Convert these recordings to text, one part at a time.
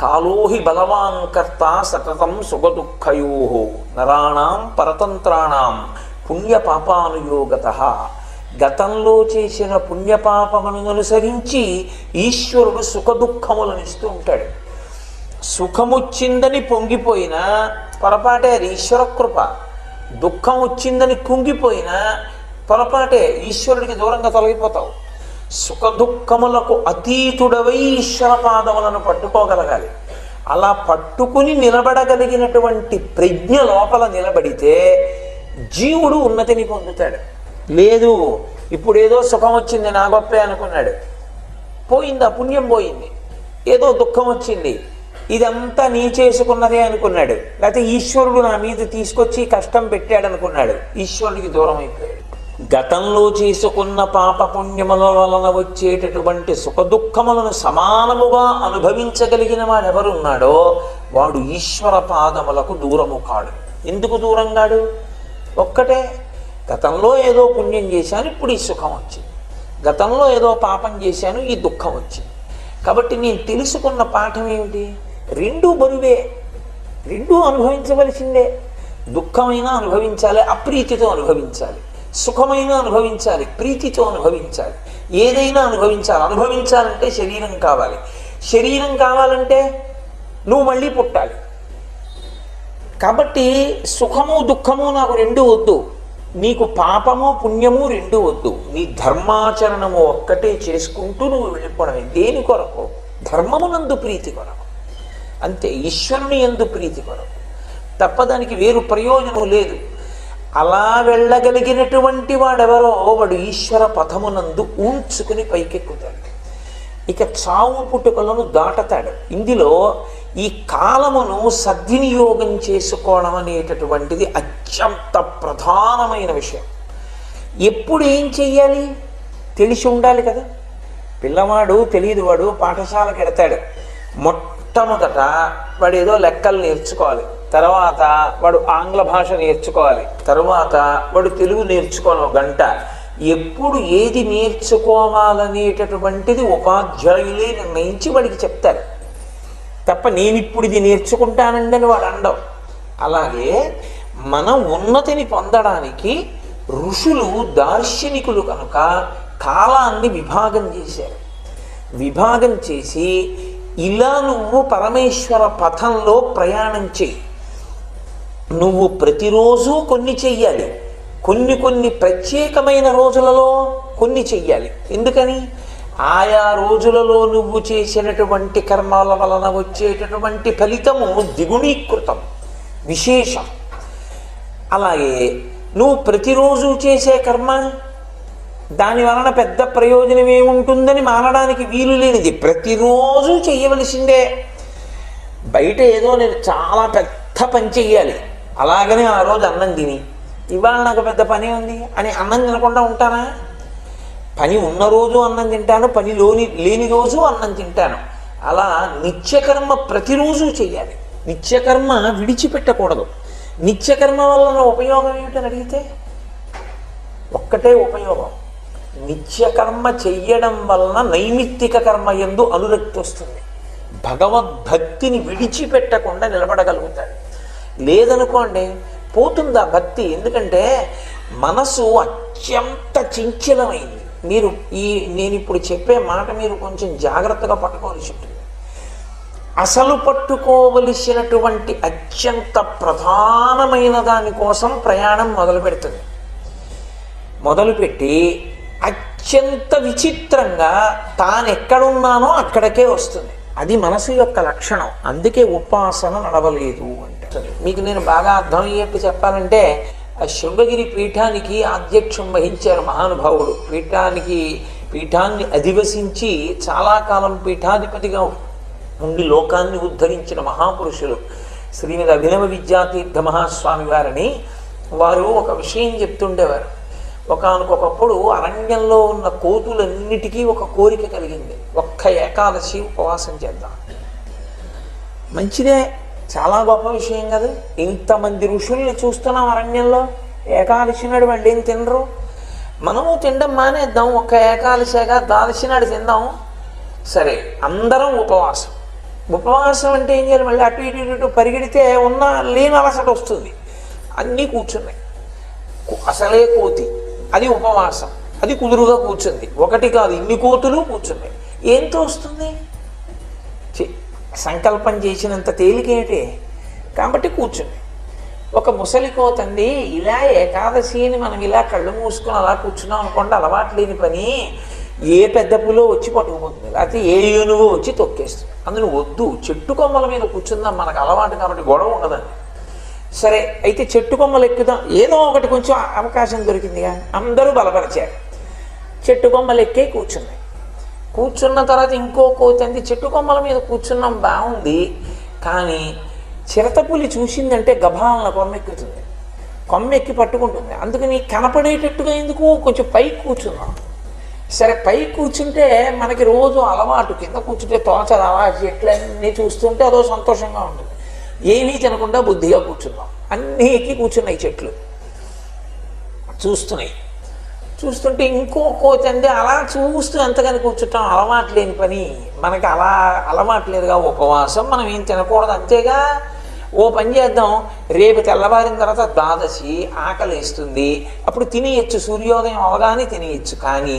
కాలోహి బలవాన్ కర్త సతతం సుఖదుఃఖయో నరాణం పరతంత్రాణం పుణ్యపాపానుయోగత. గతంలో చేసిన పుణ్యపాపములను అనుసరించి ఈశ్వరుడు సుఖదుఖములను ఇస్తూ ఉంటాడు. సుఖమొచ్చిందని పొంగిపోయినా పొరపాటే, అది ఈశ్వర కృప. దుఃఖం వచ్చిందని కుంగిపోయినా పొరపాటే, ఈశ్వరుడికి దూరంగా తొలగిపోతావు. సుఖదుఖములకు అతీతుడవై ఈశ్వర పాదములను పట్టుకోగలగాలి. అలా పట్టుకుని నిలబడగలిగినటువంటి ప్రజ్ఞ లోపల నిలబడితే జీవుడు ఉన్నతిని పొందుతాడు. లేదు, ఇప్పుడేదో సుఖం వచ్చింది నా గొప్పే అనుకున్నాడు, పోయింది, ఆ పుణ్యం పోయింది. ఏదో దుఃఖం వచ్చింది, ఇదంతా నీ చేసుకున్నదే అనుకున్నాడు. లేకపోతే ఈశ్వరుడు నా మీద తీసుకొచ్చి కష్టం పెట్టాడు అనుకున్నాడు, ఈశ్వరుడికి దూరం అయిపోయాడు. గతంలో చేసుకున్న పాపపుణ్యముల వలన వచ్చేటటువంటి సుఖదుఖములను సమానముగా అనుభవించగలిగిన వాడెవరున్నాడో వాడు ఈశ్వర పాదములకు దూరము కాడు. ఎందుకు దూరం కాడు? ఒక్కటే, గతంలో ఏదో పుణ్యం చేశాను, ఇప్పుడు ఈ సుఖం వచ్చింది. గతంలో ఏదో పాపం చేశాను, ఈ దుఃఖం వచ్చింది. కాబట్టి నేను తెలుసుకున్న పాఠం ఏమిటి? రెండూ బరువే, రెండూ అనుభవించవలసిందే. దుఃఖమైనా అనుభవించాలి, అప్రీతితో అనుభవించాలి. సుఖమైనా అనుభవించాలి, ప్రీతితో అనుభవించాలి. ఏదైనా అనుభవించాలి. అనుభవించాలంటే శరీరం కావాలి. శరీరం కావాలంటే నువ్వు మళ్ళీ పుట్టాలి. కాబట్టి సుఖము దుఃఖము నాకు రెండూ వద్దు. నీకు పాపము పుణ్యము రెండూ వద్దు. నీ ధర్మాచరణము ఒక్కటే చేసుకుంటూ నువ్వు వెళ్ళిపోవడమే. దేని కొరకు? ధర్మమునందు ప్రీతి కొరకు, అంతే. ఈశ్వరుని యందు ప్రీతి కొరకు తప్ప దానికి వేరు ప్రయోజనం లేదు. అలా వెళ్ళగలిగినటువంటి వాడెవరో వాడు ఈశ్వర పథమునందు ఊంచుకుని పైకెక్కుతాడు. ఇక చావు పుట్టుకలను దాటతాడు. ఇందులో ఈ కాలమును సద్వినియోగం చేసుకోవడం అనేటటువంటిది అత్యంత ప్రధానమైన విషయం. ఎప్పుడు ఏం చెయ్యాలి తెలిసి ఉండాలి కదా. పిల్లవాడు తెలియదు, వాడు పాఠశాలకు ఎడతాడు. మొట్టమొదట వాడు ఏదో లెక్కలు నేర్చుకోవాలి, తర్వాత వాడు ఆంగ్ల భాష నేర్చుకోవాలి, తర్వాత వాడు తెలుగు నేర్చుకోవాలి 1 గంట. ఎప్పుడు ఏది నేర్చుకోవాలనేటటువంటిది ఉపాధ్యాయులే నిర్ణయించి వాడికి చెప్తారు తప్ప నేను ఇప్పుడు ఇది నేర్చుకుంటానండి అని వాడు అండవు. అలాగే మనం ఉన్నతిని పొందడానికి ఋషులు దార్శనికులు కనుక కాలాన్ని విభాగం చేశారు. విభాగం చేసి ఇలా నువ్వు పరమేశ్వర పథంలో ప్రయాణం చెయ్యి. నువ్వు ప్రతిరోజు కొన్ని చెయ్యాలి, కొన్ని ప్రత్యేకమైన రోజులలో కొన్ని చెయ్యాలి. ఎందుకని? ఆయా రోజులలో నువ్వు చేసినటువంటి కర్మల వలన వచ్చేటటువంటి ఫలితము ద్విగుణీకృతం, విశేషం. అలాగే నువ్వు ప్రతిరోజు చేసే కర్మ దాని వలన పెద్ద ప్రయోజనం ఏముంటుందని మానడానికి వీలు లేనిది. ప్రతిరోజు చెయ్యవలసిందే. బయట ఏదో నేను చాలా పెద్ద పని చెయ్యాలి, అలాగనే ఆ రోజు అన్నం తిని ఇవాళ నాకు పెద్ద పని ఉంది అని అన్నం తినకుండా ఉంటానా? పని ఉన్న రోజు అన్నం తింటాను, పని లేని రోజు అన్నం తింటాను. అలా నిత్యకర్మ ప్రతిరోజు చెయ్యాలి. నిత్యకర్మ విడిచిపెట్టకూడదు. నిత్యకర్మ వలన ఉపయోగం ఏమిటని అడిగితే ఒక్కటే ఉపయోగం. నిత్యకర్మ చెయ్యడం వలన నైమిత్తిక కర్మ యందు అనురక్తి వస్తుంది. భగవద్భక్తిని విడిచిపెట్టకుండా నిలబడగలుగుతాడు. లేదనుకోండి పోతుంది ఆ భక్తి. ఎందుకంటే మనసు అత్యంత చంచలమైంది. నేను ఇప్పుడు చెప్పే మాట మీరు కొంచెం జాగ్రత్తగా పట్టుకోవాల్సి ఉంటుంది. అసలు పట్టుకోవలసినటువంటి అత్యంత ప్రధానమైన దానికోసం ప్రయాణం మొదలుపెడుతుంది. మొదలుపెట్టి అత్యంత విచిత్రంగా తానెక్కడున్నానో అక్కడికే వస్తుంది. అది మనసు యొక్క లక్షణం. అందుకే ఉపాసన నడవలేదు అంటే. మీకు నేను బాగా అర్థమయ్యేట్టు చెప్పాలంటే, శృంగగిరి పీఠానికి ఆధ్యక్షం వహించారు మహానుభావుడు. పీఠాన్ని అధివసించి చాలా కాలం పీఠాధిపతిగా ఉండి లోకాన్ని ఉద్ధరించిన మహాపురుషులు శ్రీమద్ అభినవ విద్యాతీర్థ మహాస్వామి వారిని వారు ఒక విషయం చెప్తుండేవారు. ఒకానొకప్పుడు అరణ్యంలో ఉన్న కోతులన్నిటికీ ఒక కోరిక కలిగింది, ఒక్క ఏకాదశి ఉపవాసం చేద్దాం. మంచిదే, చాలా గొప్ప విషయం కదా. ఇంతమంది ఋషుల్ని చూస్తున్నాం అరణ్యంలో, ఏకాదశి నాడు వాళ్ళు ఏం తినరు, మనము తినడం మానేద్దాం, ఒక్క ఏకాదశిగా ద్వాదశి నాడు తిందాం. సరే, అందరం ఉపవాసం. ఉపవాసం అంటే ఏం చేయాలి? మళ్ళీ అటు ఇటు ఇటు పరిగెడితే ఉన్న లేని అలసట వస్తుంది. అన్నీ కూర్చున్నాయి. అసలే కోతి, అది ఉపవాసం, అది కుదురుగా కూర్చుంది. ఒకటి కాదు, ఇన్ని కోతులు కూర్చున్నాయి. ఏంతో వస్తుంది? సంకల్పం చేసినంత తేలికేంటి? కాబట్టి కూర్చుంది. ఒక ముసలి కోతండి, ఇలా ఏకాదశిని మనం ఇలా కళ్ళు మూసుకొని అలా కూర్చున్నాం అనుకోండి, అలవాటు లేని పని, ఏ పెద్ద పులో వచ్చి పట్టుకుపోతుంది, లేకపోతే ఏ ఏనుగో వచ్చి తొక్కేస్తుంది. అందులో వద్దు, చెట్టు కొమ్మల మీద కూర్చుందాం, మనకు అలవాటు కాబట్టి గొడవ ఉండదండి. సరే అయితే చెట్టు కొమ్మలు ఎక్కుదాం, ఏదో ఒకటి కొంచెం అవకాశం దొరికిందిగా. అందరూ బలపరిచారు. చెట్టు కొమ్మలు ఎక్కే కూర్చున్నాయి. కూర్చున్న తర్వాత ఇంకో కోతంది, చెట్టు కొమ్మల మీద కూర్చున్నాం బాగుంది, కానీ చిరతపులి చూసిందంటే గభాలన కొమ్మెక్కుతుంది, కొమ్మెక్కి పట్టుకుంటుంది. అందుకని కనపడేటట్టుగా ఎందుకు కొంచెం పైకి కూర్చున్నాం. సరే పైకి కూర్చుంటే మనకి రోజు అలవాటు, కింద కూర్చుంటే తోచదు, అలా చెట్లన్నీ చూస్తుంటే అదో సంతోషంగా ఉంటుంది. ఏమీ తినకుండా బుద్ధిగా కూర్చున్నాం. అన్నీ ఎక్కి కూర్చున్నాయి చెట్లు, చూస్తున్నాయి. చూస్తుంటే ఇంకో కోతంది అలా చూస్తూ ఎంతగాని కూర్చుంటాం, అలవాటు లేని పని. మనకి అలా అలవాటు లేదుగా ఉపవాసం, మనం ఏం తినకూడదు అంతేగా. ఓ పని చేద్దాం, రేపు తెల్లవారిన తర్వాత ద్వాదశి, ఆకలి వేస్తుంది, అప్పుడు తినేయచ్చు, సూర్యోదయం అవగానే తినేయచ్చు. కానీ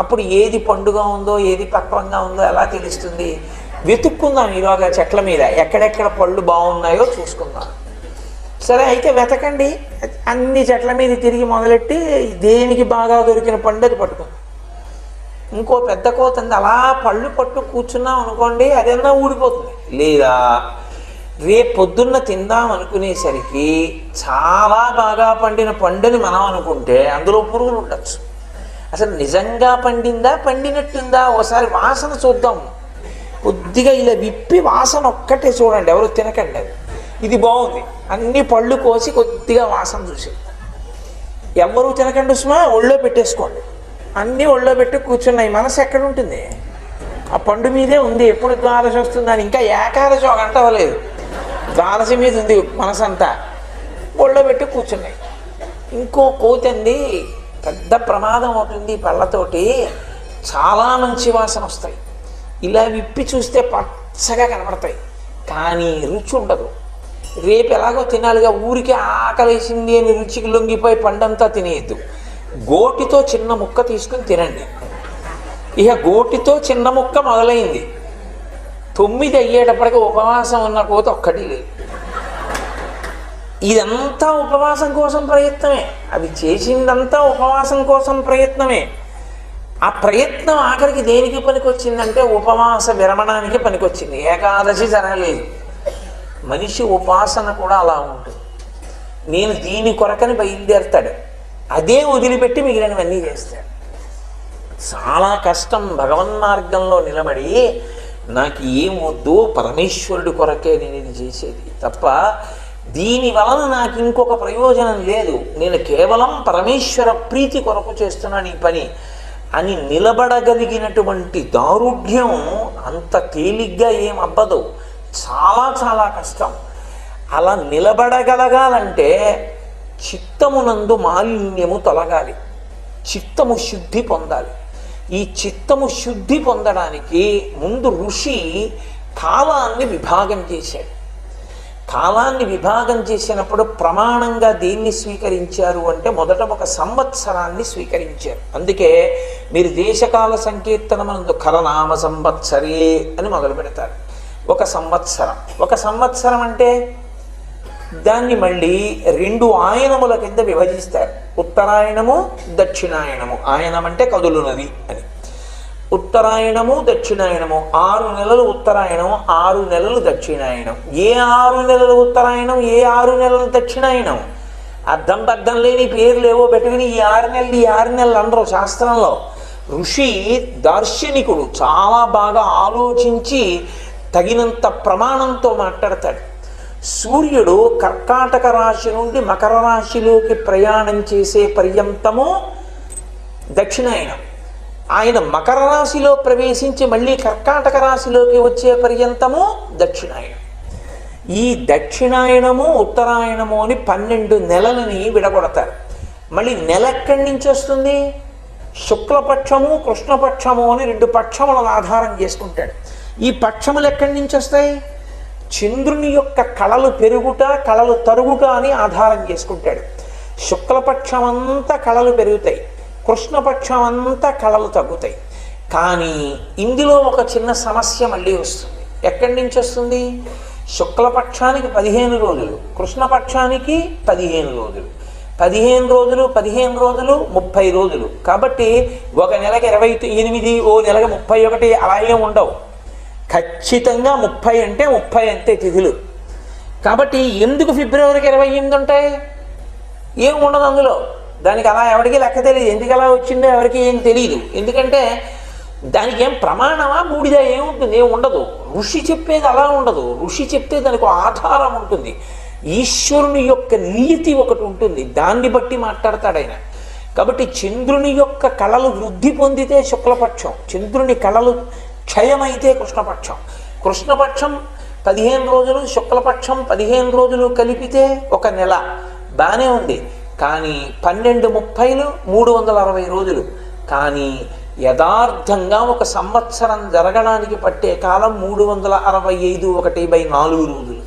అప్పుడు ఏది పండుగ ఉందో ఏది పక్వంగా ఉందో ఎలా తెలుస్తుంది? వెతుక్కుందాం ఈరోగా చెట్ల మీద, ఎక్కడెక్కడ పళ్ళు బాగున్నాయో చూసుకుందాం. సరే అయితే వెతకండి. అన్ని చెట్ల మీద తిరిగి మొదలెట్టి దేనికి బాగా దొరికిన పండు అది పట్టుకుంది. ఇంకో పెద్ద కోతంది, అలా పళ్ళు పట్టు కూర్చున్నాం అనుకోండి, అదన్నా ఊడిపోతుంది. లేదా రేపు పొద్దున్న తిందాం అనుకునేసరికి చాలా బాగా పండిన పండుని మనం అనుకుంటే అందులో పురుగులు ఉండొచ్చు. అసలు నిజంగా పండిందా, పండినట్టుందా, ఒకసారి వాసన చూద్దాం. కొద్దిగా ఇలా విప్పి వాసన ఒక్కటే చూడండి, ఎవరు తినకండి. అది ఇది బాగుంది, అన్ని పళ్ళు కోసి కొద్దిగా వాసన చూసి ఎవరు తినకండి, సుమా ఒళ్ళో పెట్టేసుకోండి. అన్నీ ఒళ్ళో పెట్టి కూర్చున్నాయి. మనసు ఎక్కడ ఉంటుంది? ఆ పండు మీదే ఉంది. ఎప్పుడు ద్వాదశి వస్తుందని, ఇంకా ఏకాదశి ఒక గంట అవ్వలేదు, ద్వాదశి మీద ఉంది మనసు అంతా. ఒళ్ళో పెట్టి కూర్చున్నాయి. ఇంకో కోతంది, పెద్ద ప్రమాదం అవుతుంది పళ్ళతోటి, చాలా మంచి వాసన వస్తాయి. ఇలా విప్పి చూస్తే పచ్చగా కనబడతాయి, కానీ రుచి ఉండదు. రేపు ఎలాగో తినాలిగా, ఊరికి ఆకలేసింది అని రుచికి లొంగిపోయి పండంతా తినేయద్దు. గోటితో చిన్న ముక్క తీసుకుని తినండి. ఇక గోటితో చిన్న ముక్క మొదలైంది, 9 అయ్యేటప్పటికి ఉపవాసం ఉన్న కోత ఒక్కటి లేదు. ఇదంతా ఉపవాసం కోసం ప్రయత్నమే, అవి చేసిందంతా ఉపవాసం కోసం ప్రయత్నమే. ఆ ప్రయత్నం ఆఖరికి దేనికి పనికొచ్చిందంటే ఉపవాస విరమణానికి పనికొచ్చింది. ఏకాదశి జరగలేదు. మనిషి ఉపాసన కూడా అలా ఉంటుంది. నేను దీని కొరకని బయలుదేరుతాడు, అదే వదిలిపెట్టి మిగిలినవన్నీ చేస్తాడు. చాలా కష్టం భగవన్మార్గంలో నిలబడి, నాకు ఏం వద్దు, పరమేశ్వరుడి కొరకే నేను ఇది చేసేది తప్ప దీని వలన నాకు ఇంకొక ప్రయోజనం లేదు, నేను కేవలం పరమేశ్వర ప్రీతి కొరకు చేస్తున్నాను ఈ పని అని నిలబడగలిగినటువంటి దారుఢ్యం అంత తేలిగ్గా ఏం అవ్వదు, చాలా చాలా కష్టం. అలా నిలబడగలగాలంటే చిత్తమునందు మాలిన్యము తొలగాలి, చిత్తము శుద్ధి పొందాలి. ఈ చిత్తము శుద్ధి పొందడానికి ముందు ఋషి కాలాన్ని విభాగం చేశాడు. కాలాన్ని విభాగం చేసినప్పుడు ప్రమాణంగా దేన్ని స్వీకరించారు అంటే మొదట ఒక సంవత్సరాన్ని స్వీకరించారు. అందుకే మీరు దేశకాల సంకీర్తనమందు ఖరనామ సంవత్సరే అని మొదలు పెడతారు. ఒక సంవత్సరం, ఒక సంవత్సరం అంటే దాన్ని మళ్ళీ 2 ఆయనముల కింద విభజిస్తారు. ఉత్తరాయణము, దక్షిణాయనము. ఆయనం అంటే కదులునది అని. ఉత్తరాయణము, దక్షిణాయనము. 6 నెలలు ఉత్తరాయణం, 6 నెలలు దక్షిణాయనం. ఏ 6 నెలలు ఉత్తరాయణం, ఏ 6 నెలలు దక్షిణాయనం? అర్థం పర్థం లేని పేర్లు ఏవో పెట్టుకుని ఈ 6 నెలలు ఈ 6 నెలలు అనరు శాస్త్రంలో. ఋషి దార్శనికుడు, చాలా బాగా ఆలోచించి తగినంత ప్రమాణంతో మాట్లాడతాడు. సూర్యుడు కర్కాటక రాశి నుండి మకర రాశిలోకి ప్రయాణం చేసే పర్యంతము దక్షిణాయనం. ఆయన మకర రాశిలో ప్రవేశించి మళ్ళీ కర్కాటక రాశిలోకి వచ్చే పర్యంతము దక్షిణాయనం. ఈ దక్షిణాయనము ఉత్తరాయణము అని 12 నెలలని విడగొడతారు. మళ్ళీ నెల ఎక్కడి నుంచి వస్తుంది? శుక్లపక్షము కృష్ణపక్షము అని 2 పక్షములను ఆధారం చేసుకుంటాడు. ఈ పక్షములు ఎక్కడి నుంచి వస్తాయి? చంద్రుని యొక్క కళలు పెరుగుట కళలు తరుగుట అని ఆధారం చేసుకుంటాడు. శుక్లపక్షం అంతా కళలు పెరుగుతాయి, కృష్ణపక్షం అంతా కళలు తగ్గుతాయి. కానీ ఇందులో ఒక చిన్న సమస్య మళ్ళీ వస్తుంది. ఎక్కడి నుంచి వస్తుంది? శుక్లపక్షానికి 15 రోజులు, కృష్ణపక్షానికి 15 రోజులు, 15 రోజులు 15 రోజులు 30 రోజులు. కాబట్టి ఒక నెలకి 28, ఓ నెలకి 31 అలా ఏం ఉండవు. ఖచ్చితంగా 30 అంటే 30 అంతే తిథులు. కాబట్టి ఎందుకు ఫిబ్రవరికి 28 ఉంటాయి? ఏం ఉండదు అందులో. దానికి అలా ఎవరికి లెక్క తెలియదు. ఎందుకు అలా వచ్చిందో ఎవరికి ఏం తెలియదు. ఎందుకంటే దానికి ఏం ప్రమాణమా బూడిద ఏముంటుంది? ఏం ఉండదు. ఋషి చెప్పేది అలా ఉండదు. ఋషి చెప్తే దానికి ఆధారం ఉంటుంది. ఈశ్వరుని యొక్క నీతి ఒకటి ఉంటుంది, దాన్ని బట్టి మాట్లాడతాడు ఆయన. కాబట్టి చంద్రుని యొక్క కళలు వృద్ధి పొందితే శుక్లపక్షం, చంద్రుని కళలు క్షయమైతే కృష్ణపక్షం. కృష్ణపక్షం 15 రోజులు, శుక్లపక్షం 15 రోజులు కలిపితే ఒక నెల. బాగానే ఉంది. కానీ 12/30 360 రోజులు. కానీ యథార్థంగా ఒక సంవత్సరం జరగడానికి పట్టే కాలం 365 1/4 రోజులు.